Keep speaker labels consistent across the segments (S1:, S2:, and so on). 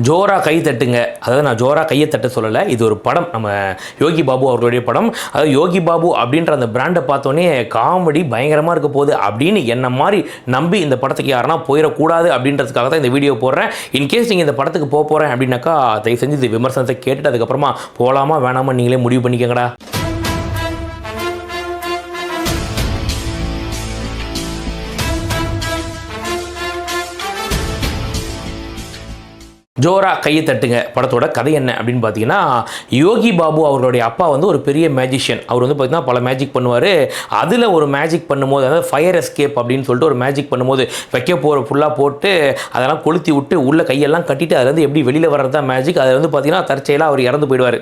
S1: ஜோரா கை தட்டுங்க. அதாவது நான் ஜோரா கையை தட்ட சொல்லலை, இது ஒரு படம், நம்ம யோகி பாபு அவர்களுடைய படம். அதாவது யோகி பாபு அப்படின்ற அந்த பிராண்டை பார்த்தோன்னே காமெடி பயங்கரமாக இருக்க போகுது அப்படின்னு என்ன மாதிரி நம்பி இந்த படத்துக்கு யாருன்னா போயிடக்கூடாது அப்படின்றதுக்காக தான் இந்த வீடியோ போடுறேன். இன்கேஸ் நீங்கள் இந்த படத்துக்கு போகிறேன் அப்படின்னாக்கா தயவு செஞ்சு இந்த விமர்சனத்தை கேட்டுட்டு அதுக்கப்புறமா போகலாமா வேணாமா நீங்களே முடிவு பண்ணிக்கங்கடா. ஜோரா கையை தட்டுங்க படத்தோட கதை என்ன அப்படின்னு பார்த்தீங்கன்னா, யோகி பாபு அவர்களுடைய அப்பா வந்து ஒரு பெரிய மேஜிஷியன். அவர் வந்து பார்த்தீங்கன்னா பல மேஜிக் பண்ணுவார். அதில் ஒரு மேஜிக் பண்ணும்போது, அதாவது ஃபயர் எஸ்கேப் அப்படின்னு சொல்லிட்டு ஒரு மேஜிக் பண்ணும்போது வைக்க போகிற ஃபுல்லாக போட்டு அதெல்லாம் கொளுத்தி விட்டு உள்ள கையெல்லாம் கட்டிட்டு அதுலேருந்து எப்படி வெளியில் வர்றது தான் மேஜிக். அதில் வந்து பார்த்தீங்கன்னா தற்செயலாக அவர் இறந்து போயிடுவார்.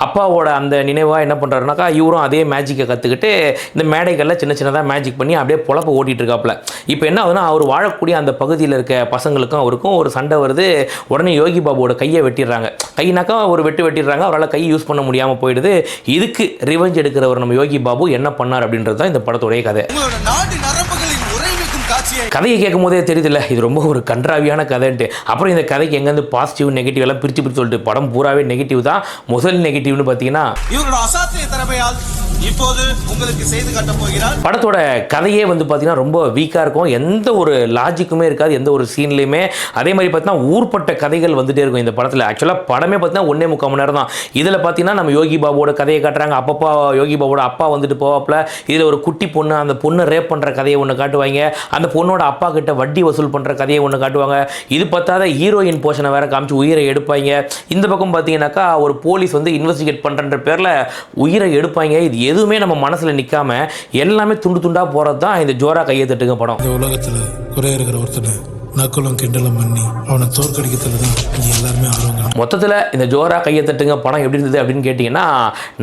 S1: அப்பாவோட அந்த நினைவாக என்ன பண்ணுறாருனாக்கா, இவரும் அதே மேஜிக்கை கற்றுக்கிட்டு இந்த மேடைகளில் சின்ன சின்னதாக மேஜிக் பண்ணி அப்படியே பொழப்ப ஓட்டிகிட்டு இருக்காப்புல. இப்போ என்ன ஆகுதுன்னா, அவர் வாழக்கூடிய அந்த பகுதியில் இருக்க பசங்களுக்கும் அவருக்கும் ஒரு சண்டை வருது. உடனே யோகி பாபுவோட கையை வெட்டிடுறாங்க. கைனாக்கா ஒரு வெட்டிடுறாங்க. அவரால் கை யூஸ் பண்ண முடியாமல் போயிடுது. இதுக்கு ரிவெஞ்ச் எடுக்கிறவர் நம்ம யோகி பாபு என்ன பண்ணார் அப்படின்றது தான் இந்த படத்தோடைய கதை. கதையை கேட்கும் போதே தெரியுதுல்ல, இது ரொம்ப ஒரு கன்றாவியான கதைன்ட்டு. அப்புறம் இந்த கதைக்கு எங்கேருந்து பாசிட்டிவ் நெகட்டிவ் எல்லாம் பிரித்து சொல்லிட்டு படம் பூராவே நெகட்டிவ் தான். முதல் நெகட்டிவ்னு பார்த்தீங்கன்னா, இவரோட அசாத்திய திறமையால் இப்போது உங்களுக்கு செய்து காட்ட போகிறார். படத்தோட கதையே வந்து பார்த்தீங்கன்னா ரொம்ப வீக்காக இருக்கும். எந்த ஒரு லாஜிக்குமே இருக்காது எந்த ஒரு சீன்லையுமே. அதே மாதிரி பார்த்தீங்கன்னா ஊர்பட்ட கதைகள் வந்துட்டே இருக்கும் இந்த படத்தில். ஆக்சுவலாக படமே பார்த்தீங்கன்னா 1.25 மணி நேரம் தான். இதில் பார்த்தீங்கன்னா நம்ம யோகி பாபுவோட கதையை காட்டுறாங்க. அப்பப்போ யோகி பாபுவோட அப்பா வந்துட்டு போவாப்பில். இதில் ஒரு குட்டி பொண்ணு, அந்த பொண்ணை ரேப் பண்ணுற கதையை ஒன்று காட்டுவாங்க. அந்த பொண்ணோட அப்பா கிட்ட வட்டி வசூல் பண்ணுற கதையை ஒன்று காட்டுவாங்க. இது பார்த்தாத ஹீரோயின் போர்ஷனை வேற காமிச்சு உயிரை எடுப்பாங்க. இந்த பக்கம் பார்த்தீங்கன்னாக்கா ஒரு போலீஸ் வந்து இன்வெஸ்டிகேட் பண்ணுறன்ற பேரில் உயிரை எடுப்பாங்க. இது எதுவுமே நம்ம மனசில் நிற்காம எல்லாமே துண்டு துண்டாக போகிறது தான் இந்த ஜோரா கையை தட்டுங்க படம்.
S2: இந்த உலகத்தில் குறை இருக்கிற ஒருத்தனை நக்கலும் கிண்டலும் பண்ணி அவனை தோற்கடிக்கிறதுல தான் இங்கே எல்லாருமே ஆர்வம்.
S1: மொத்தத்தில் இந்த ஜோரா கையை தட்டுங்க படம் எப்படி இருந்தது அப்படின்னு கேட்டிங்கன்னா,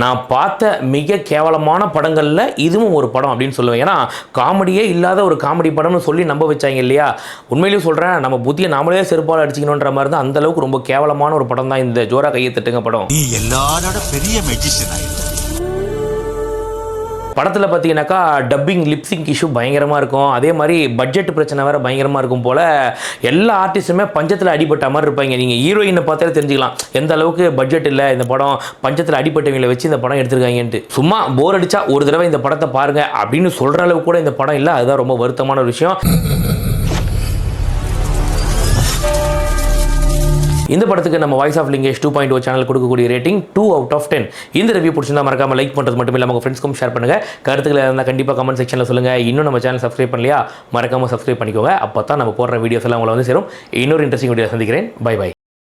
S1: நான் பார்த்த மிக கேவலமான படங்களில் இதுவும் ஒரு படம் அப்படின்னு சொல்லுவேன். ஏன்னா காமெடியே இல்லாத ஒரு காமெடி படம்னு சொல்லி நம்ப வச்சாங்க இல்லையா. உண்மையிலேயே சொல்கிறேன், நம்ம புத்தியை நாமளே செருப்பால் அடிச்சிக்கணுன்ற மாதிரி தான். அந்தளவுக்கு ரொம்ப கேவலமான ஒரு படம் தான் இந்த ஜோரா கையை தட்டுங்க படம்.
S3: நீ எல்லாரோட பெரிய மெஜிஷியன் ஆயிடுச்சு.
S1: படத்தில் பார்த்தீங்கன்னாக்கா டப்பிங் லிப்சிங் இஷ்யூ பயங்கரமாக இருக்கும். அதே மாதிரி பட்ஜெட் பிரச்சனை வேறு பயங்கரமாக இருக்கும் போல். எல்லா ஆர்டிஸ்ட்டுமே பஞ்சத்தில் அடிபட்ட மாதிரி இருப்பாங்க. நீங்கள் ஹீரோயினை பார்த்தாலே தெரிஞ்சுக்கலாம் எந்த அளவுக்கு பட்ஜெட் இல்லை இந்த படம், பஞ்சத்தில் அடிபட்டவங்களை வச்சு இந்த படம் எடுத்திருக்காங்கன்ட்டு. சும்மா போர் அடித்தா ஒரு தடவை இந்த படத்தை பாருங்கள் அப்படின்னு சொல்கிற அளவுக்கு கூட இந்த படம் இல்லை. அதுதான் ரொம்ப வருத்தமான ஒரு விஷயம். இந்த படத்துக்கு நம்ம வாய்ஸ் ஆஃப் லிங்கேஷ் 2.0 சேனல் கொடுக்கக்கூடிய ரேட்டிங் 2 out of 10. இந்த ரிவ்யூ பிடிச்சிருந்தா மறக்காம லைக் பண்ணுறது மட்டும் இல்லாமல் உங்கள் ஃப்ரெண்ட்ஸ்க்கும் ஷேர் பண்ணுங்கள். கருத்துக்களை இருந்தால் கண்டிப்பாக கமெண்ட் செக்ஷனில் சொல்லுங்கள். இன்னும் நம்ம சேனல் சப்ஸ்கிரைப் பண்ணலையா, மறக்காமல் சப்ஸ்கிரைப் பண்ணிக்கோங்க. அப்போ தான் நம்ம போடுற வீடியோஸ் எல்லாம் உங்களை வந்து சேரும். இன்னொரு இன்ட்ரெஸ்டிங் வீடியோ சந்திக்கிறேன். Bye by.